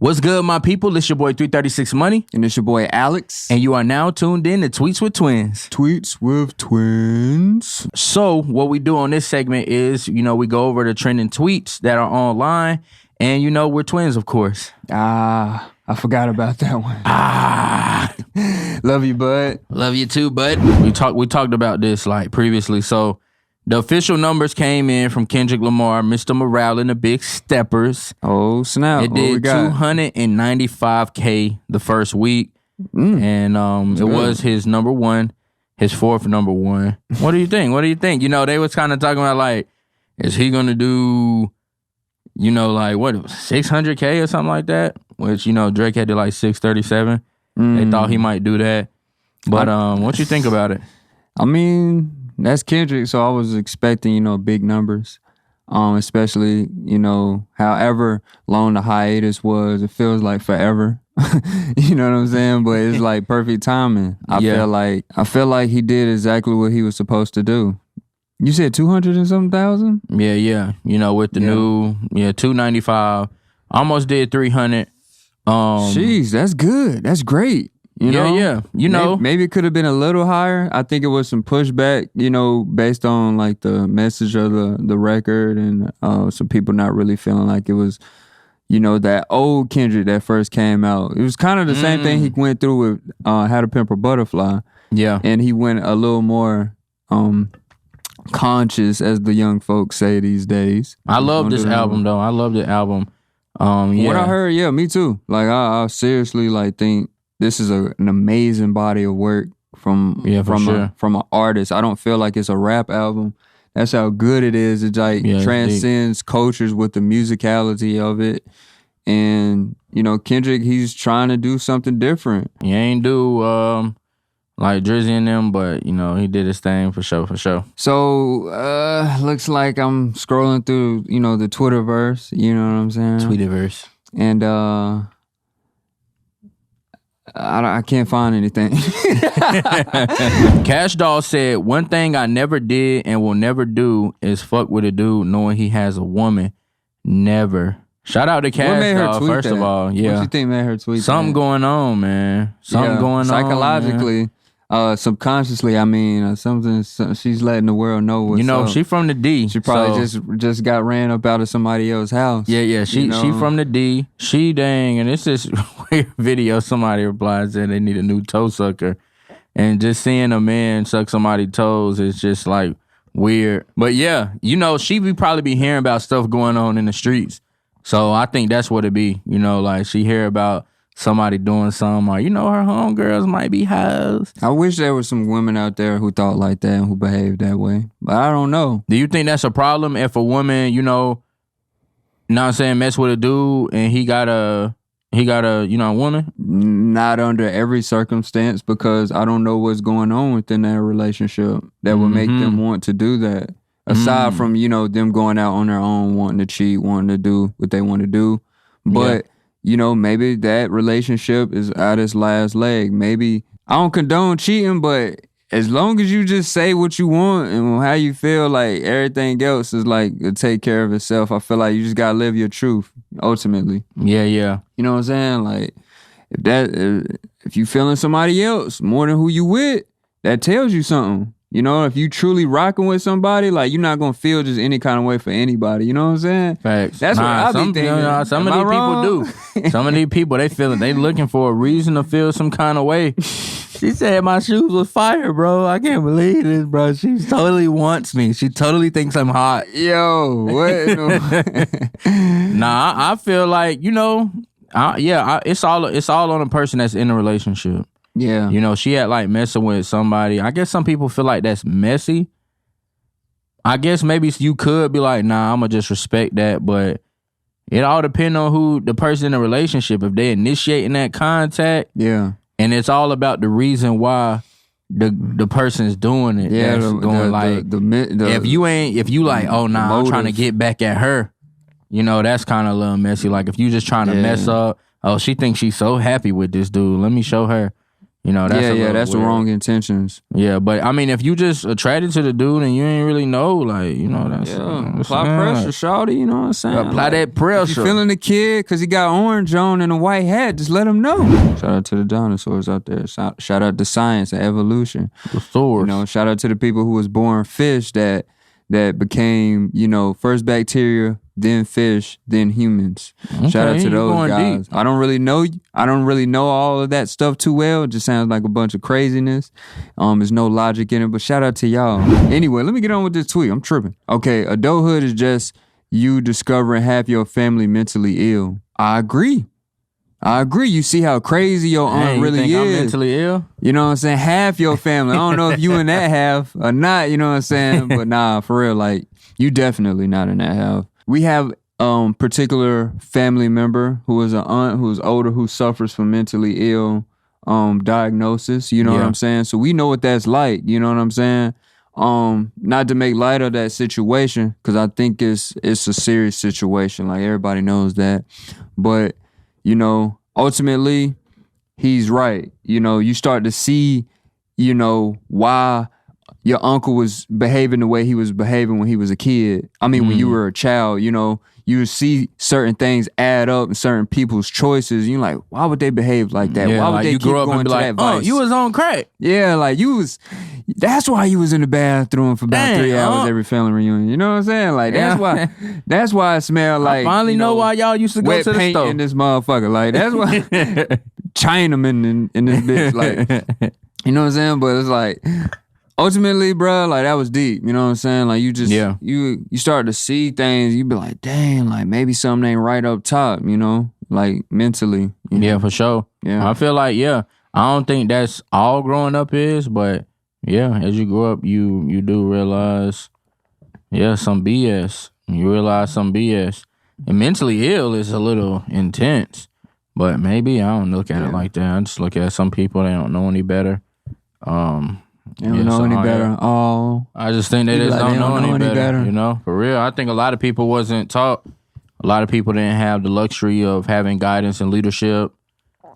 What's good, my people? It's your boy 336 Money. And it's your boy Alex. And you are now tuned in to Tweets with Twins. Tweets with Twins. So what we do on this segment is, we go over the trending tweets that are online. And, we're twins, of course. I forgot about that one. Love you, bud. Love you too, bud. We talked about this previously. So the official numbers came in from Kendrick Lamar, Mr. Morale and the Big Steppers. Oh, snap. It did 295K the first week. And it was his number one, his fourth number one. What do you think? They was kind of talking about is he going to do, 600K or something like that? Which, Drake had to 637. They thought he might do that. But what you think about it? I mean, that's Kendrick, so I was expecting, big numbers. Especially, however long the hiatus was, it feels like forever. You know what I'm saying? But it's perfect timing. I feel like he did exactly what he was supposed to do. You said 200 and something thousand? Yeah. With the new 295, almost did 300. Jeez, that's good. That's great. Yeah. Maybe it could have been a little higher. I think it was some pushback, based on the message of the record and some people not really feeling like it was, that old Kendrick that first came out. It was kind of the same thing he went through with How to Pimp a Butterfly. Yeah. And he went a little more conscious, as the young folks say these days. I love this album, though. I love the album. What I heard, me too. I seriously think this is an amazing body of work from an artist. I don't feel like it's a rap album. That's how good it is. It transcends cultures with the musicality of it. And, Kendrick, he's trying to do something different. He ain't do Drizzy and them, but, he did his thing for sure. So, looks like I'm scrolling through, the Twitterverse. You know what I'm saying? Twitterverse. And, I can't find anything. Kash Doll said, "One thing I never did and will never do is fuck with a dude knowing he has a woman. Never." Shout out to Kash Doll, first of all. Yeah. What you think made her tweet Something going on, man. Something going on. Psychologically. Subconsciously, something she's letting the world know what's up. She from the D. She probably just got ran up out of somebody else's house. Yeah. She from the D. She dang, and it's this weird video. Somebody replies that they need a new toe sucker, and just seeing a man suck somebody's toes is just weird. But yeah, she probably be hearing about stuff going on in the streets. So I think that's what it be. She hear about somebody doing something, or her homegirls might be hoes. I wish there were some women out there who thought like that and who behaved that way, but I don't know. Do you think that's a problem if a woman, mess with a dude and he got a woman? Not under every circumstance, because I don't know what's going on within that relationship that would make them want to do that. Aside from them going out on their own, wanting to cheat, wanting to do what they want to do, but. Yeah. Maybe that relationship is at its last leg. Maybe, I don't condone cheating, but as long as you just say what you want and how you feel, everything else is to take care of itself. I feel like you just gotta live your truth, ultimately. Yeah. You know what I'm saying? If you feeling somebody else more than who you with, that tells you something. If you truly rocking with somebody, you're not gonna feel just any kind of way for anybody. You know what I'm saying? Facts. That's what I be thinking. Some of these people do. Some of these people, they looking for a reason to feel some kind of way. She said my shoes was fire, bro. I can't believe this, bro. She totally wants me. She totally thinks I'm hot. Yo, what? I feel like, it's all on a person that's in a relationship. Yeah. She had messing with somebody. I guess some people feel like that's messy. I guess maybe you could be like, nah, I'm going to just respect that. But it all depends on who the person in the relationship. If they initiating that contact. Yeah. And it's all about the reason why the person's doing it. Yeah. That's if you I'm trying to get back at her. That's kind of a little messy. If you just trying to mess up. Oh, she thinks she's so happy with this dude. Let me show her. You know, that's that's the wrong intentions. Yeah, but I mean, if you just attracted to the dude and you ain't really know, like, you know, that's apply pressure, shawty. You know what I'm saying? Apply that pressure. If you feeling the kid because he got orange on and a white hat, just let him know. Shout out to the dinosaurs out there. Shout out to science and evolution. The source. You know, shout out to the people who was born fish that became, you know, first bacteria, then fish, then humans. Okay, shout out to those guys. Deep. I don't really know all of that stuff too well. It just sounds like a bunch of craziness. There's no logic in it, but shout out to y'all. Anyway, let me get on with this tweet. I'm tripping. Okay, adulthood is just you discovering half your family mentally ill. I agree. You see how crazy your aunt really you think is. I'm mentally ill? You know what I'm saying? Half your family. I don't know if you in that half or not, you know what I'm saying? But nah, for real, like, you definitely not in that half. We have particular family member who is an aunt who's older who suffers from mentally ill diagnosis, you know what I'm saying? So we know what that's like, you know what I'm saying? Not to make light of that situation, because I think it's a serious situation, like everybody knows that. But you know, ultimately, he's right. You know, you start to see, you know, why your uncle was behaving the way he was behaving when he was a kid. I mean, when you were a child, you know, you see certain things add up in certain people's choices. You're like, why would they behave like that? Yeah, why would like they you keep grew up going and be to like, that vice? you was on crack. Yeah, like that's why you was in the bathroom for about 3 hours every family reunion. You know what I'm saying? Like, that's why it smelled like, I finally know why y'all used to go wet to the paint store. in this motherfucker. Like, that's why Chinaman in this bitch. Like, you know what I'm saying? But it's like, ultimately, bro, like, that was deep. You know what I'm saying? Like, you just, you start to see things, you be like, dang, like, maybe something ain't right up top, you know? Like, mentally. You know? Yeah, for sure. Yeah. I feel like, I don't think that's all growing up is, but as you grow up, you do realize, some BS. You realize some BS. And mentally ill is a little intense, but maybe I don't look at it like that. I just look at some people, they don't know any better. They don't know any better. I just think they just don't know any better. You know, for real. I think a lot of people wasn't taught. A lot of people didn't have the luxury of having guidance and leadership.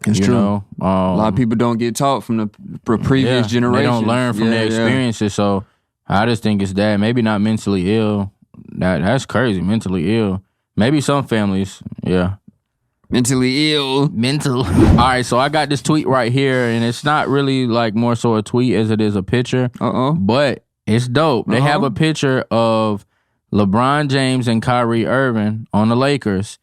It's true. Know? A lot of people don't get taught from the previous generation. They don't learn from their experiences. So I just think it's that. Maybe not mentally ill. That's crazy. Mentally ill. Maybe some families. Yeah. Mentally ill. All right, so I got this tweet right here, and it's not really like more so a tweet as it is a picture. But it's dope. They have a picture of LeBron James and Kyrie Irving on the Lakers,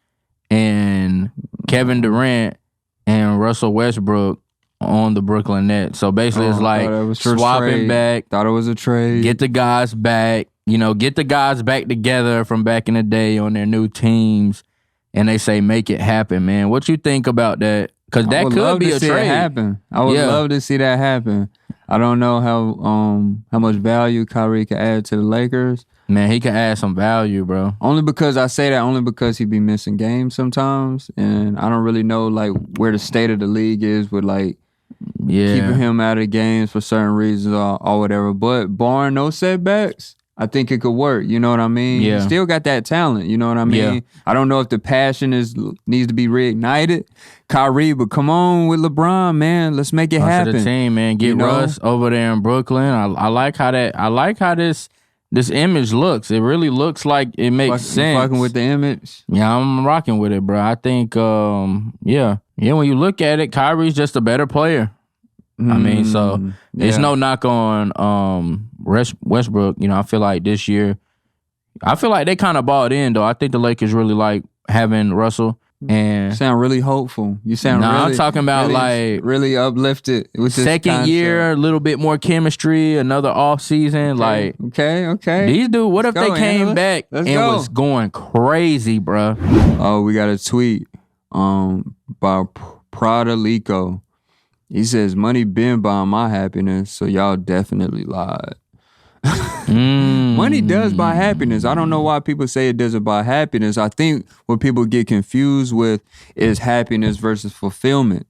and Kevin Durant and Russell Westbrook on the Brooklyn Nets. So basically, it's like swapping back. Thought it was a trade. Get the guys back. You know, get the guys back together from back in the day on their new teams. And they say, make it happen, man. What you think about that? Because that could be a trade. I would love to see that happen. I don't know how much value Kyrie could add to the Lakers. Man, he could add some value, bro. Only because he be missing games sometimes. And I don't really know, like, where the state of the league is with, like, keeping him out of games for certain reasons or whatever. But barring no setbacks, I think it could work. You know what I mean? Yeah. He still got that talent. You know what I mean? Yeah. I don't know if the passion needs to be reignited. Kyrie, but come on with LeBron, man. Let's make it happen. To the team, man. Get Russ over there in Brooklyn. I like how this image looks. It really looks like it makes sense. Fucking with the image. Yeah, I'm rocking with it, bro. I think, when you look at it, Kyrie's just a better player. I mean, so it's no knock on Westbrook. You know, I feel like this year, they kind of bought in, though. I think the Lakers really like having Russell. And you sound really hopeful. You sound I'm talking about really uplifted with this second year, a little bit more chemistry, another off season. Okay. These dudes, what if they came back and was going crazy, bro? Oh, we got a tweet by Prada Lico. He says, money been buying my happiness, so y'all definitely lied. Money does buy happiness. I don't know why people say it doesn't buy happiness. I think what people get confused with is happiness versus fulfillment.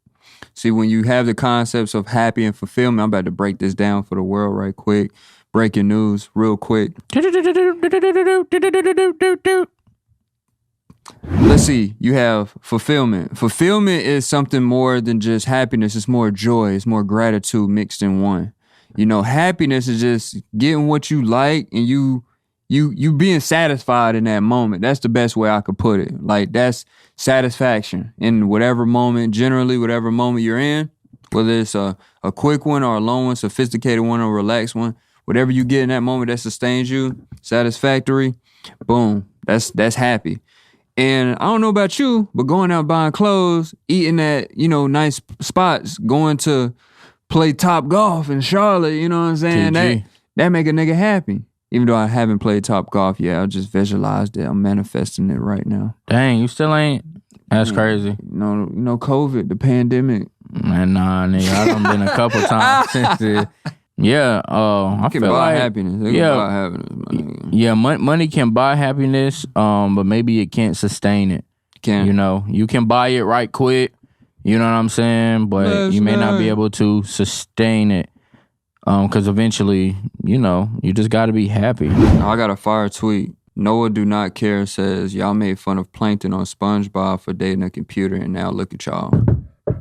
See, when you have the concepts of happy and fulfillment, I'm about to break this down for the world right quick. Breaking news real quick. let's see. You have fulfillment. Fulfillment is something more than just happiness. It's more joy. It's more gratitude mixed in one. You know, happiness is just getting what you like and you being satisfied in that moment. That's the best way I could put it. Like, that's satisfaction in whatever moment, generally whatever moment you're in, whether it's a quick one or a long one, sophisticated one or a relaxed one, whatever you get in that moment that sustains you, satisfactory, boom, that's happy. And I don't know about you, but going out buying clothes, eating at, you know, nice spots, going to play Top Golf in Charlotte, you know what I'm saying? That make a nigga happy. Even though I haven't played Top Golf yet, I just visualized it. I'm manifesting it right now. Dang, you still ain't? That's crazy. You know, COVID, the pandemic. Man, nah, nigga, I done been a couple times since it. Yeah, I can feel buy like happiness. They can buy happiness, my nigga. Yeah, money can buy happiness, but maybe it can't sustain it. You know, you can buy it right quick. You know what I'm saying? But you may not be able to sustain it. Because eventually, you know, you just got to be happy. I got a fire tweet. Noah Do Not Care says, y'all made fun of Plankton on SpongeBob for dating a computer, and now look at y'all.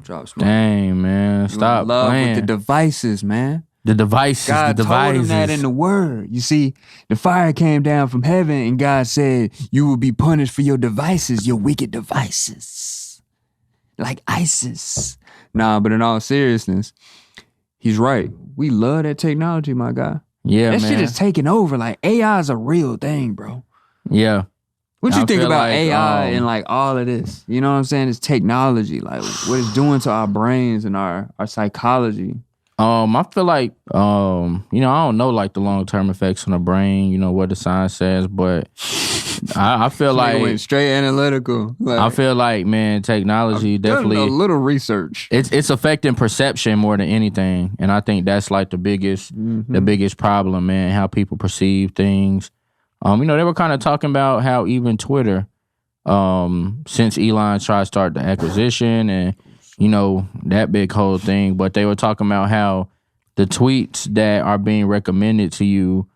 Drop smoke. Dang, man. Stop playing. With the devices, man. The devices. God the devices. told him that in the word. You see, the fire came down from heaven, and God said, you will be punished for your devices, your wicked devices. Like ISIS. Nah, but in all seriousness, he's right. We love that technology, my guy. Yeah, that man. shit is taking over. Like, AI is a real thing, bro. Yeah. What you think about AI and like all of this? You know what I'm saying? It's technology. Like, what it's doing to our brains and our psychology. I feel like, you know, I don't know like the long-term effects on the brain, you know, what the science says, but I feel like went straight analytical. Like, I feel like, man, technology definitely a little research. It's affecting perception more than anything, and I think that's like the biggest problem, man. How people perceive things. You know, they were kind of talking about how even Twitter, since Elon tried to start the acquisition and you know that big whole thing, but they were talking about how the tweets that are being recommended to you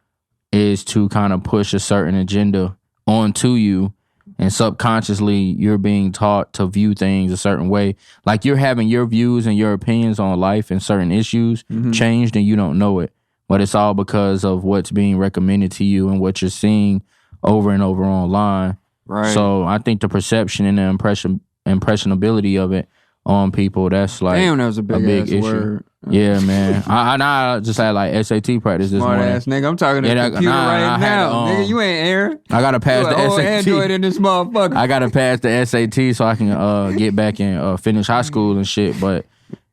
is to kind of push a certain agenda onto you, and subconsciously you're being taught to view things a certain way. Like you're having your views and your opinions on life and certain issues changed and you don't know it. But it's all because of what's being recommended to you and what you're seeing over and over online. Right. So I think the perception and the impressionability of it on people, that's like damn, that was a big issue. Word. Yeah, man. I just had like SAT practice this morning. Smart ass nigga. I'm talking to the computer right now. Nigga, you ain't Aaron. I gotta pass the SAT. Android in this motherfucker. I gotta pass the SAT so I can get back and finish high school and shit. But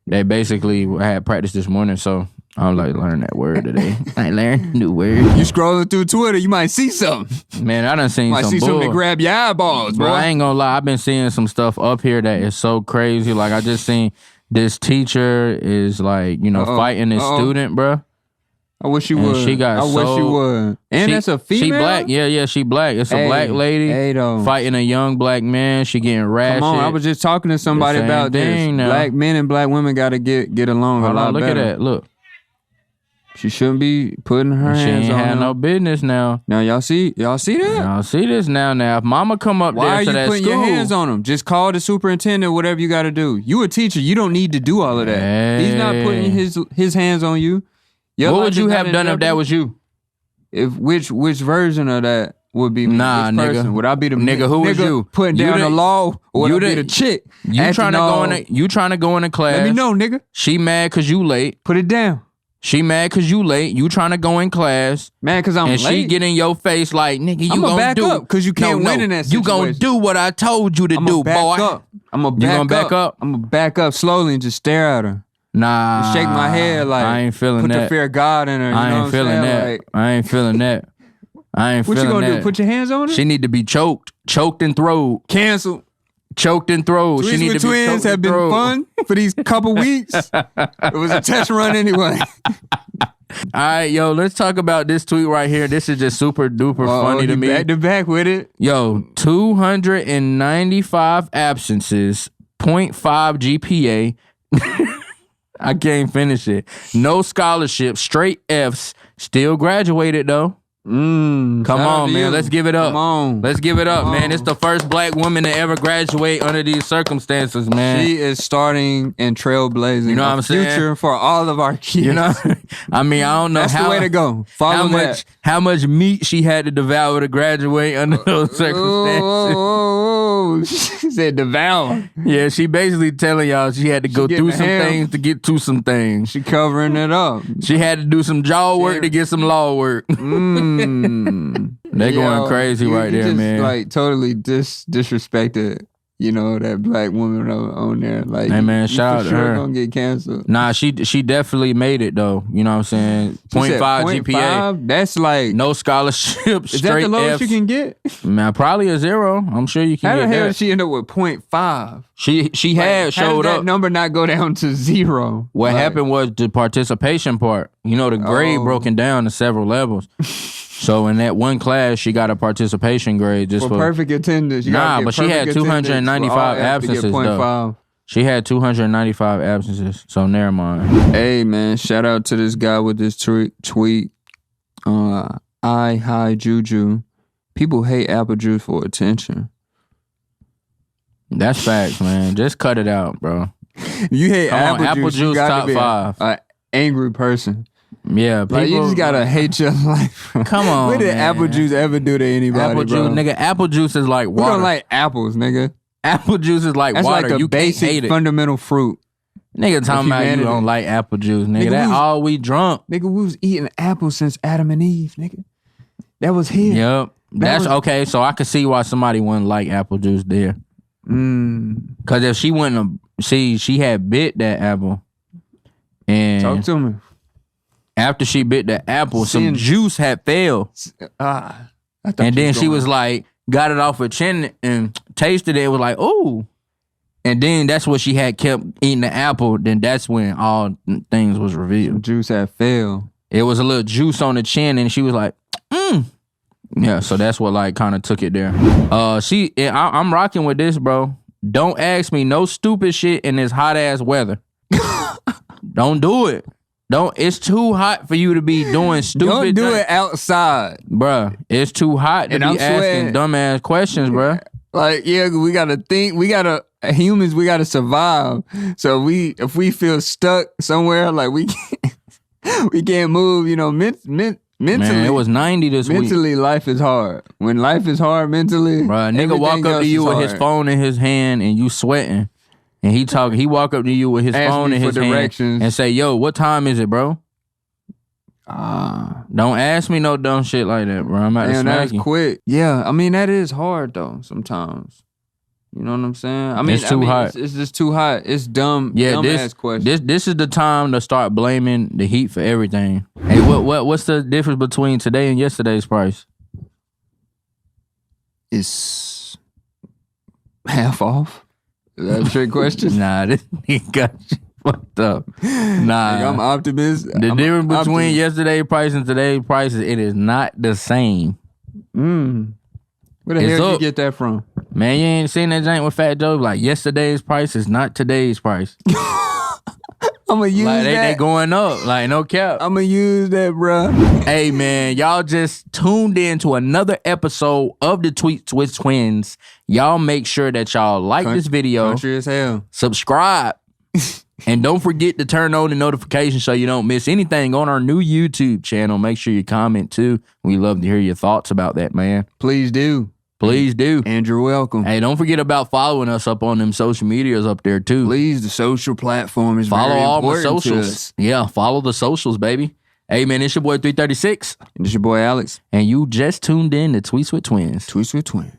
they basically had practice this morning, so I'm like learning that word today. I learned a new word. You scrolling through Twitter, you might see something. Man, I done seen might some see bull. something to grab your eyeballs, bro. I ain't gonna lie, I've been seeing some stuff up here that is so crazy. Like I just seen this teacher is like, you know, fighting this student, bro. I wish you would. She got wish you would. And that's a female? She black. Yeah, she black. It's a black lady fighting a young black man. She getting ratchet. Come on, I was just talking to somebody about this. Now. Black men and black women got to get along a lot look better. Look at that. Look. She shouldn't be putting her hands on him. She ain't had no business now. Now y'all see that? Y'all see this now. Now if mama come up there to that school. Why are you putting your hands on him? Just call the superintendent, whatever you got to do. You a teacher. You don't need to do all of that. Hey. He's not putting his hands on you. What would you have done if that was you? If which version of that would be me? Nah, which person? nigga. Would I be the nigga? Who was you putting down the law, or would I be the chick? You trying to go in the class? Let me know, nigga. She mad because you late. Put it down. She mad because you late. You trying to go in class. Mad because I'm late. And she get in your face like, nigga, you gonna back do. up because you can't win in that situation. You gonna do what I told you to do, boy. I'm gonna back up. I'm gonna back up slowly and just stare at her. Nah. And shake my head like, I ain't feeling that. Put the fear of God in her. You I ain't feeling that. Like, I ain't feeling that. What you gonna do? Put your hands on her? She need to be choked and throwed. Canceled. Choked and throwed. She need to be twins have been fun for these couple weeks. It was a test run anyway. All right, yo, let's talk about this tweet right here. This is just super duper funny to me. Back to back with it. Yo, 295 absences, 0.5 GPA. I can't finish it. No scholarship, straight Fs. Still graduated though. Come on, man. Let's give it up. Come on. Let's give it up, man. It's the first black woman to ever graduate under these circumstances, man. She is starting and trailblazing. You know what I'm saying? Future for all of our kids. You know, I mean, I don't know That's the way to go. Follow that. How much meat she had to devour to graduate under those circumstances. She said devour. Yeah, she basically telling y'all she had to go through some things to get to some things. She covering it up. She had to do some jaw work to get some law work. They going crazy right there, just, man. Like totally disrespected, you know, that black woman on there. Like, hey man, shout out to her. Gonna get canceled. Nah, she definitely made it though. You know what I'm saying? 0.5 GPA. That's like no scholarship. Is that the lowest you can get? Man, probably a 0. I'm sure you can. How get the hell that. did she end up with 0.5? She had showed how did up. that number not go down to 0? What happened was the participation part. You know, the grade broken down to several levels. So in that one class, she got a participation grade just for perfect attendance. But she had 295 absences though. She had 295 absences, so never mind. Hey man, shout out to this guy with this tweet. Hi Juju. People hate apple juice for attention. That's facts, man. Just cut it out, bro. You hate apple juice. You top be 5. An angry person. Yeah, people, like you just gotta hate your life. Come on, what did apple juice ever do to anybody, apple juice, nigga. Apple juice is like water. We don't like apples, nigga. Apple juice is like That's water. Like a you basic can't hate it. Fundamental fruit. Nigga talking about you don't like apple juice, nigga. That's all we drunk. Nigga, we was eating apples since Adam and Eve, nigga. That was here. Yep. That's okay. So I could see why somebody wouldn't like apple juice there. Cause if she wouldn't have, she had bit that apple, and talk to me. After she bit the apple, some juice had fell. And then she was like, got it off her chin and tasted it. It was like, ooh. And then that's what she had kept eating the apple. Then that's when all things was revealed. Some juice had fell. It was a little juice on the chin, and she was like, Yeah, so that's what like kind of took it there. I'm rocking with this, bro. Don't ask me no stupid shit in this hot ass weather. Don't do it. It's too hot for you to be doing stupid. Don't do it outside, bruh. It's too hot to be asking dumbass questions, bruh. Like, yeah, we gotta think. Humans, we gotta survive. So if we feel stuck somewhere, like we can't move. You know, mentally. Man, it was 90 this week. Mentally, life is hard. When life is hard mentally, bruh, nigga walk up to you with his phone in his hand and you sweating. And he walk up to you with his phone in his hand and say, yo, what time is it, bro? Don't ask me no dumb shit like that, bro. I'm about to smack you. That's quick. Yeah, I mean, that is hard, though, sometimes. You know what I'm saying? I mean, it's too hot. It's just too hot. It's dumb. Yeah, dumb-ass question. This is the time to start blaming the heat for everything. Hey, what's the difference between today and yesterday's price? It's half off. Is that a trick question? Nah, this nigga got you fucked up. Nah, I'm optimist. The difference between yesterday's price and today's prices, it is not the same. Where the hell did you get that from? Man, you ain't seen that joint with Fat Joe? Like, yesterday's price is not today's price. I'm gonna use that. They going up. Like, no cap. I'm gonna use that, bro. Hey, man, y'all just tuned in to another episode of the Tweets with Twins. Y'all make sure that y'all like this video. Country as hell. Subscribe. And don't forget to turn on the notifications so you don't miss anything on our new YouTube channel. Make sure you comment, too. We love to hear your thoughts about that, man. Please do. Please do. And you're welcome. Hey, don't forget about following us up on them social medias up there, too. Please, the social platform is follow very all my important socials. to us. Yeah, follow the socials, baby. Hey, man, it's your boy 336. And it's your boy Alex. And you just tuned in to Tweets with Twins. Tweets with Twins.